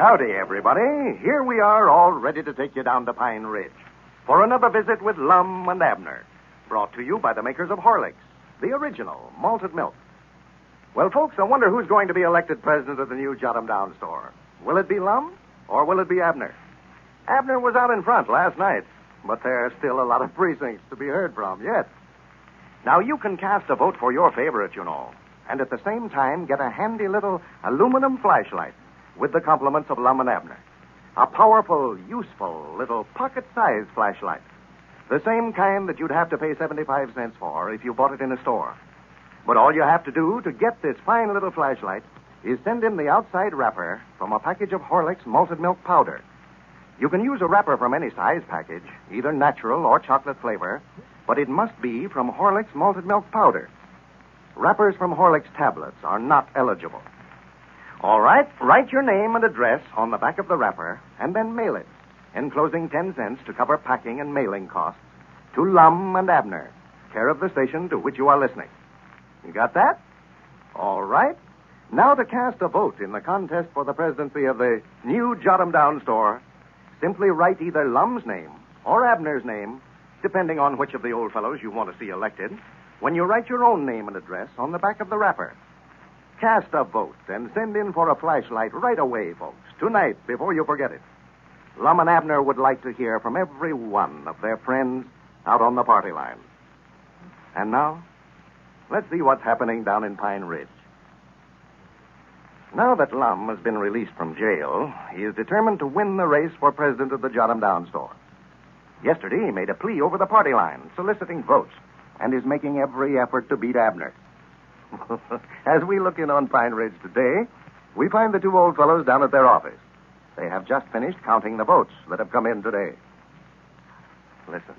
Howdy, everybody. Here we are, all ready to take you down to Pine Ridge for another visit with Lum and Abner, brought to you by the makers of Horlicks, the original malted milk. Well, folks, I wonder who's going to be elected president of the new Jot'em Down store. Will it be Lum, or will it be Abner? Abner was out in front last night, but there's still a lot of precincts to be heard from yet. Now, you can cast a vote for your favorite, you know, and at the same time get a handy little aluminum flashlight with the compliments of Lum and Abner. A powerful, useful, little pocket-sized flashlight. The same kind that you'd have to pay 75 cents for if you bought it in a store. But all you have to do to get this fine little flashlight is send in the outside wrapper from a package of Horlicks malted milk powder. You can use a wrapper from any size package, either natural or chocolate flavor, but it must be from Horlicks malted milk powder. Wrappers from Horlicks tablets are not eligible. All right, write your name and address on the back of the wrapper and then mail it, enclosing 10 cents to cover packing and mailing costs, to Lum and Abner, care of the station to which you are listening. You got that? All right. Now to cast a vote in the contest for the presidency of the new Jot'em Down store, simply write either Lum's name or Abner's name, depending on which of the old fellows you want to see elected, when you write your own name and address on the back of the wrapper. Cast a vote and send in for a flashlight right away, folks, tonight, before you forget it. Lum and Abner would like to hear from every one of their friends out on the party line. And now, let's see what's happening down in Pine Ridge. Now that Lum has been released from jail, he is determined to win the race for president of the Jot'em Down store. Yesterday, he made a plea over the party line, soliciting votes, and is making every effort to beat Abner. As we look in on Pine Ridge today, we find the two old fellows down at their office. They have just finished counting the votes that have come in today. Listen.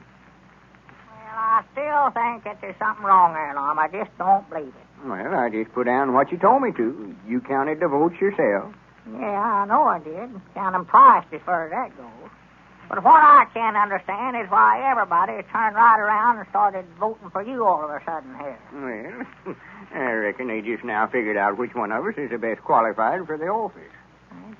Well, I still think that there's something wrong there, Lum. I just don't believe it. Well, I just put down what you told me to. You counted the votes yourself. Yeah, I know I did. Count them twice as far as that goes. But what I can't understand is why everybody turned right around and started voting for you all of a sudden here. Well, I reckon they just now figured out which one of us is the best qualified for the office.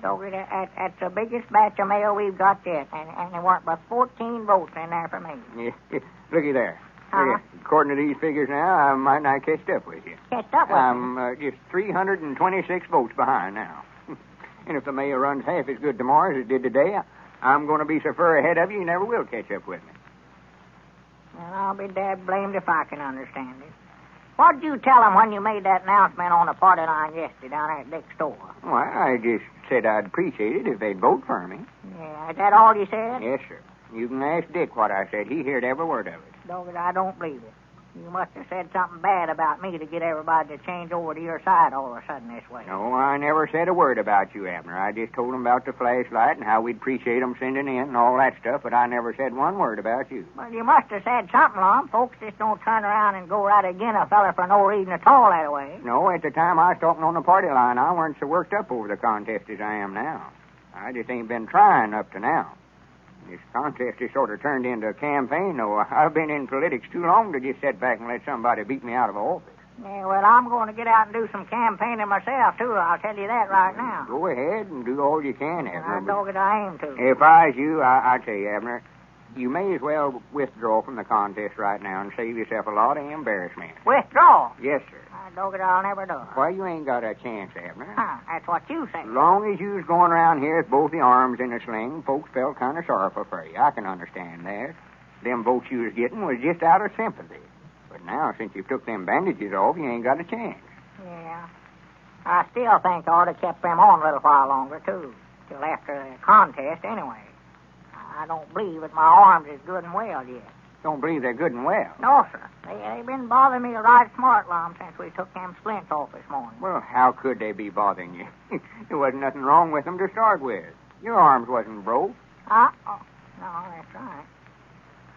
That's the biggest batch of mail we've got yet, and there weren't but 14 votes in there for me. Yeah, looky there. Uh-huh. According to these figures now, I might not catch up with you. Catch up with you? I'm just 326 votes behind now. And if the mail runs half as good tomorrow as it did today, I'm going to be so far ahead of you, you never will catch up with me. Well, I'll be dad blamed if I can understand it. What'd you tell them when you made that announcement on the party line yesterday down there at Dick's store? Well, I just said I'd appreciate it if they'd vote for me. Yeah, is that all you said? Yes, sir. You can ask Dick what I said. He heard every word of it. Dogged, I don't believe it. You must have said something bad about me to get everybody to change over to your side all of a sudden this way. No, I never said a word about you, Abner. I just told them about the flashlight and how we'd appreciate them sending in and all that stuff, but I never said one word about you. Well, you must have said something, Lum. Folks just don't turn around and go right again a fella for no reason at all that way. No, at the time I was talking on the party line, I weren't so worked up over the contest as I am now. I just ain't been trying up to now. This contest has sort of turned into a campaign, though. I've been in politics too long to just sit back and let somebody beat me out of office. Yeah, well, I'm going to get out and do some campaigning myself, too. I'll tell you that right now. Go ahead and do all you can, Abner. I dog it, I aim to. If I was you, I tell you, Abner, you may as well withdraw from the contest right now and save yourself a lot of embarrassment. Withdraw? Yes, sir. I dog it, I'll never do it. Why, you ain't got a chance, Abner. Huh, that's what you say. As long as you was going around here with both the arms in a sling, folks felt kind of sorrowful for you. I can understand that. Them votes you was getting was just out of sympathy. But now, since you've took them bandages off, you ain't got a chance. Yeah. I still think I ought to kept them on a little while longer, too. Till after the contest, anyway. I don't believe that my arms is good and well yet. Don't believe they're good and well. No, sir. They've been bothering me right smart, Lum, since we took them splints off this morning. Well, how could they be bothering you? There wasn't nothing wrong with them to start with. Your arms wasn't broke. Oh, no, that's right.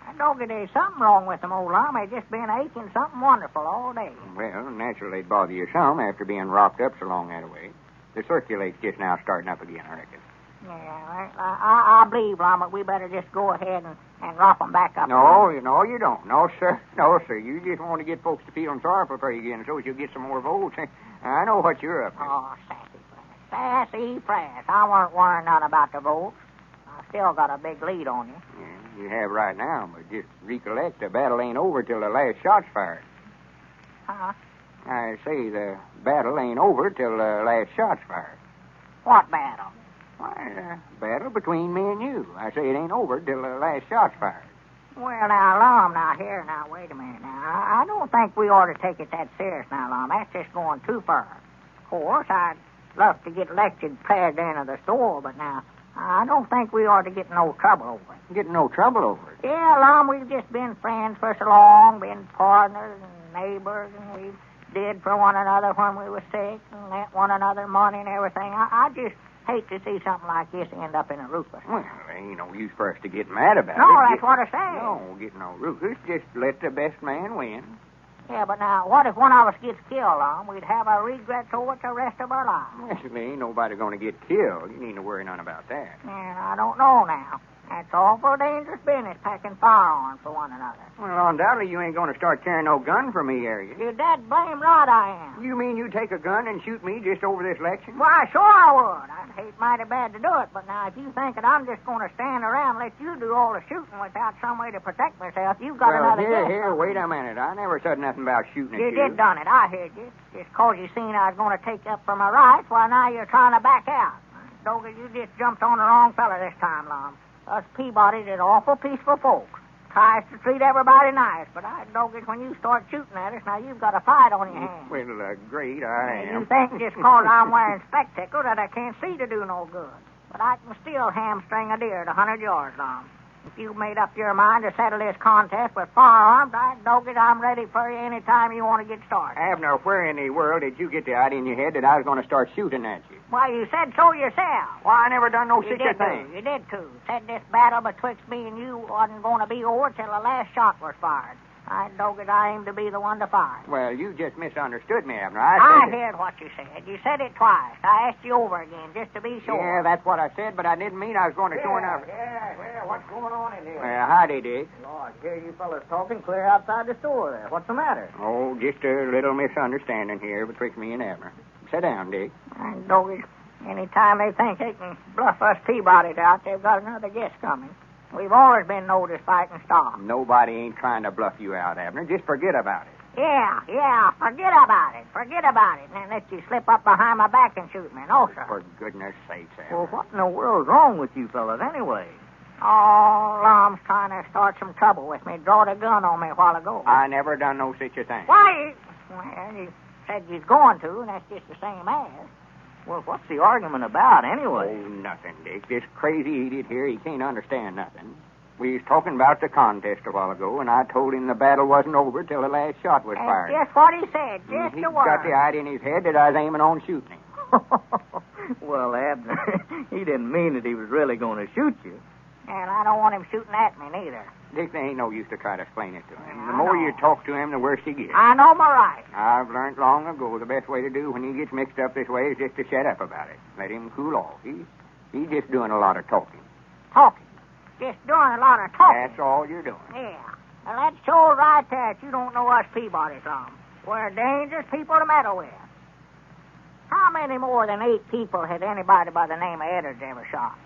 I don't get there's something wrong with them, old Lum. They've just been aching something wonderful all day. Well, naturally they'd bother you some after being rocked up so long that way. The circulate's just now starting up again, I reckon. Yeah, I believe, Lum, that we better just go ahead and rop them back up. No, you don't. No, sir. No, sir. You just want to get folks to feeling sorrowful for you again so you'll get some more votes. I know what you're up to. Oh, sassy Sassy-frass. I weren't worrying none about the votes. I still got a big lead on you. Yeah, you have right now, but just recollect the battle ain't over till the last shot's fired. Huh? I say the battle ain't over till the last shot's fired. What battle? Why, battle between me and you. I say it ain't over till the last shot's fired. Well, now, Lum, now, wait a minute. Now, I don't think we ought to take it that serious now, Lum. That's just going too far. Of course, I'd love to get lectured president of the store, but now, I don't think we ought to get in no trouble over it. Get in no trouble over it? Yeah, Lum, we've just been friends for so long, been partners and neighbors, and we've did for one another when we were sick and lent one another money and everything. I just hate to see something like this end up in a ruthless. Well, there ain't no use for us to get mad about it. No, that's what I say. No, get no ruthless. Just let the best man win. Yeah, but now, what if one of us gets killed, Lum? We'd have our regrets over it the rest of our lives. Well, there ain't nobody going to get killed. You needn't to worry none about that. And I don't know now. That's awful dangerous business, packing firearms for one another. Well, undoubtedly you ain't going to start carrying no gun for me, are you? You're dead blame right I am. You mean you take a gun and shoot me just over this election? Why, sure I would. I'd hate mighty bad to do it, but now if you think that I'm just going to stand around and let you do all the shooting without some way to protect myself, you've got another guess. Here, wait a minute. I never said nothing about shooting at you. You did done it. I heard you. Just 'cause you seen I was going to take up for my rights, why now you're trying to back out. Doga, you just jumped on the wrong fella this time, Lum. Us Peabodys is awful peaceful folks. Tries to treat everybody nice, but I dog it when you start shooting at us, now you've got a fight on your hands. Well, great, I am. You think just 'cause I'm wearing spectacles that I can't see to do no good. But I can still hamstring a deer at 100 yards, Lum. If you've made up your mind to settle this contest with firearms, I dog it, I'm ready for you any time you want to get started. Abner, where in the world did you get the idea in your head that I was going to start shooting at you? Why, you said so yourself. Why, I never done no such a thing. You did, too. Said this battle betwixt me and you wasn't going to be over till the last shot was fired. I dog it, I aim to be the one to fire. Well, you just misunderstood me, Abner. I heard what you said. You said it twice. I asked you over again, just to be sure. Yeah, that's what I said, but I didn't mean I was going to show enough. Yeah, what's going on in here? Well, howdy, Dick. Lord, hear you fellas talking clear outside the store there. What's the matter? Oh, just a little misunderstanding here betwixt me and Abner. Sit down, Dick. I dog it. Anytime they think they can bluff us Peabodys out, they've got another guest coming. We've always been noticed fighting stock. Nobody ain't trying to bluff you out, Abner. Just forget about it. Yeah, forget about it. Forget about it. And let you slip up behind my back and shoot me. No, sir. For goodness sakes, Abner. Well, what in the world's wrong with you fellas anyway? Oh, Lum's trying to start some trouble with me. Drawed a gun on me a while ago. I never done no such a thing. Why? Well, you said you was going to, and that's just the same as. Well, what's the argument about anyway? Oh, nothing, Dick. This crazy idiot here, he can't understand nothing. We was talking about the contest a while ago, and I told him the battle wasn't over till the last shot was fired. That's just what he said, just He's the word. got the idea in his head that I was aiming on shooting him. Well, Abner, he didn't mean that he was really going to shoot you. And I don't want him shooting at me, neither. Dick, there ain't no use to try to explain it to him. The I more know. you talk to him, the worse he gets. I know my rights. I've learned long ago the best way to do when he gets mixed up this way is just to shut up about it. Let him cool off. He's just doing a lot of talking. Talking. Just doing a lot of talking. That's all you're doing. Yeah. Well, that shows right there that you don't know us Peabodys, Lum. We're dangerous people to meddle with. How many more than 8 people had anybody by the name of Eddard ever shot?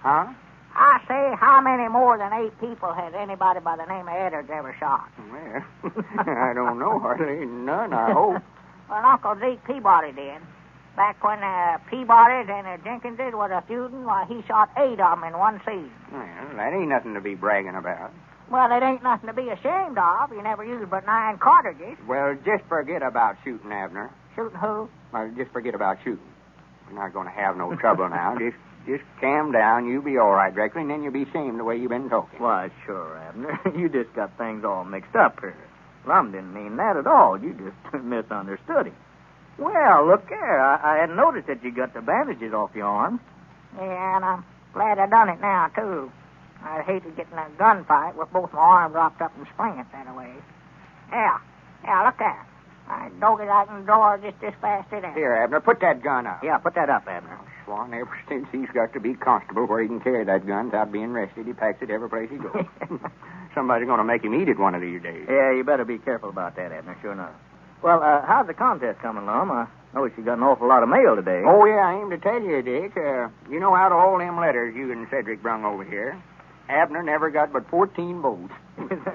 Huh? I say, how many more than 8 people had anybody by the name of Eddard ever shot? Well, I don't know. Hardly none, I hope. Well, Uncle Zeke Peabody did. Back when Peabody and Jenkinses was a feuding, why, he shot 8 of them in one season. Well, that ain't nothing to be bragging about. Well, it ain't nothing to be ashamed of. You never used but 9 cartridges. Well, just forget about shooting, Abner. Shooting who? Well, just forget about shooting. We're not going to have no trouble now. Just calm down. You'll be all right directly, and then you'll be ashamed the way you've been talking. Why, sure, Abner. You just got things all mixed up here. Lum didn't mean that at all. You just misunderstood him. Well, look there. I hadn't noticed that you got the bandages off your arms. Yeah, and I'm glad I done it now, too. I'd hate to get in a gunfight with both my arms wrapped up and spring it that way. Yeah, look there. I dog it, I can draw just as fast as that. Here, Abner, put that gun up. Yeah, put that up, Abner. Swan, ever since he's got to be constable where he can carry that gun without being arrested, he packs it every place he goes. Somebody's going to make him eat it one of these days. Yeah, you better be careful about that, Abner, sure enough. Well, how's the contest coming, Lum? I noticed you got an awful lot of mail today. Oh, yeah, I aim to tell you, Dick. You know, out of all them letters you and Cedric brung over here, Abner never got but 14 votes.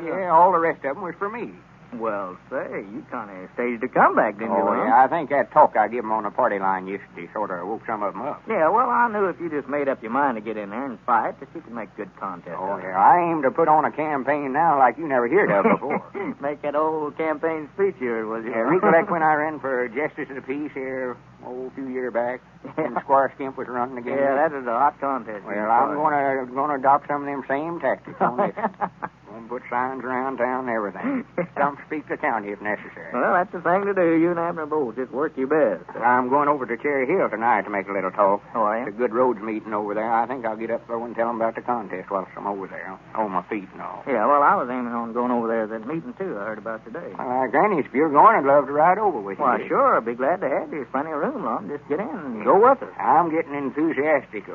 Yeah, all the rest of them was for me. Well, say, you kind of staged a comeback, didn't you, Oh, Lum? yeah, I think that talk I gave them on the party line yesterday sort of woke some of them up. Yeah, well, I knew if you just made up your mind to get in there and fight, that you could make good contests. Oh, yeah, I aim to put on a campaign now like you never heard of before. Make that old campaign speech here, was you? Yeah, recollect when I ran for Justice of the Peace here, a few years back, when Squire Skimp was running again? Yeah, that was a hot contest. Well, I'm gonna adopt some of them same tactics on this. Gonna put signs around town and everything. Some speak the county if necessary. Well, that's the thing to do. You and Abner both. Just work your best. I'm going over to Cherry Hill tonight to make a little talk. Oh, are you? It's a good roads meeting over there. I think I'll get up though and tell them about the contest whilst I'm over there. On my feet and all. Yeah, well, I was aiming on going over there to that meeting, too. I heard about today. Granny, if you're going, I'd love to ride over with you. Why, sure. I'd be glad to have you. There's plenty of room, Lum. Just get in and go with us. I'm getting enthusiastic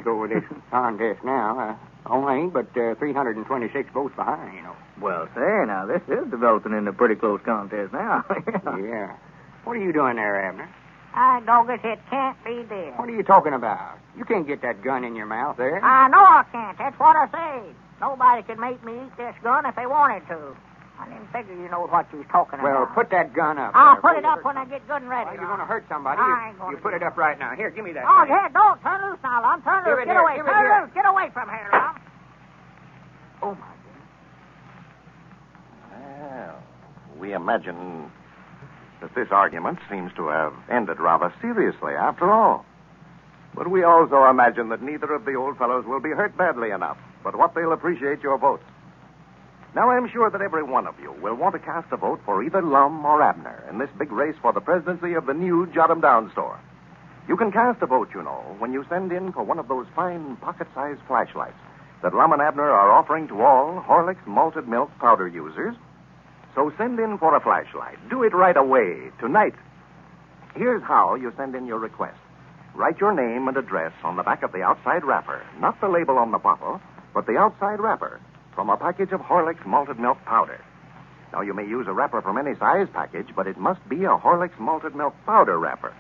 over this contest now. Only ain't but 326 votes behind, you know. Well, say, now, this is developing into a pretty close contest now. Yeah. What are you doing there, Abner? Doggos, it can't be this. What are you talking about? You can't get that gun in your mouth there. I know I can't. That's what I say. Nobody could make me eat this gun if they wanted to. I didn't figure you know what you was talking Well, about. put that gun up. I'll there. put it up when I get good and ready. Well, you're going to hurt somebody. I ain't gonna You put it up right now. Here, give me that. Oh, thing. yeah, don't. Turn loose now, Lum. Turn Give loose. it Get here. away. Give it Turn here. loose. Get away from here, Lum. Oh, my goodness. Well, we imagine that this argument seems to have ended rather seriously after all. But we also imagine that neither of the old fellows will be hurt badly enough, but what they'll appreciate your votes. Now, I'm sure that every one of you will want to cast a vote for either Lum or Abner in this big race for the presidency of the new Jot'em Down store. You can cast a vote, you know, when you send in for one of those fine pocket-sized flashlights that Lum and Abner are offering to all Horlicks malted milk powder users. So send in for a flashlight. Do it right away, tonight. Here's how you send in your request. Write your name and address on the back of the outside wrapper, not the label on the bottle, but the outside wrapper, from a package of Horlicks malted milk powder. Now, you may use a wrapper from any size package, but it must be a Horlicks malted milk powder wrapper.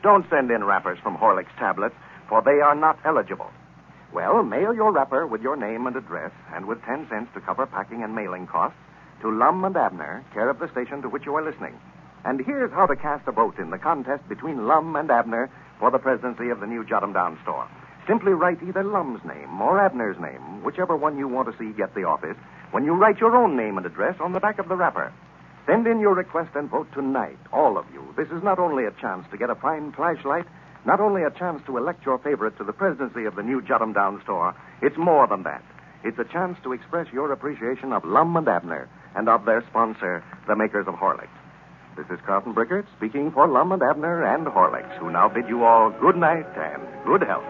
Don't send in wrappers from Horlicks tablets, for they are not eligible. Well, mail your wrapper with your name and address, and with 10 cents to cover packing and mailing costs, to Lum and Abner, care of the station to which you are listening. And here's how to cast a vote in the contest between Lum and Abner for the presidency of the new Jot'em Down store. Simply write either Lum's name or Abner's name, whichever one you want to see get the office, when you write your own name and address on the back of the wrapper. Send in your request and vote tonight, all of you. This is not only a chance to get a fine flashlight, not only a chance to elect your favorite to the presidency of the new Jot'em Down store. It's more than that. It's a chance to express your appreciation of Lum and Abner and of their sponsor, the makers of Horlicks. This is Carlton Brickert speaking for Lum and Abner and Horlicks, who now bid you all good night and good health.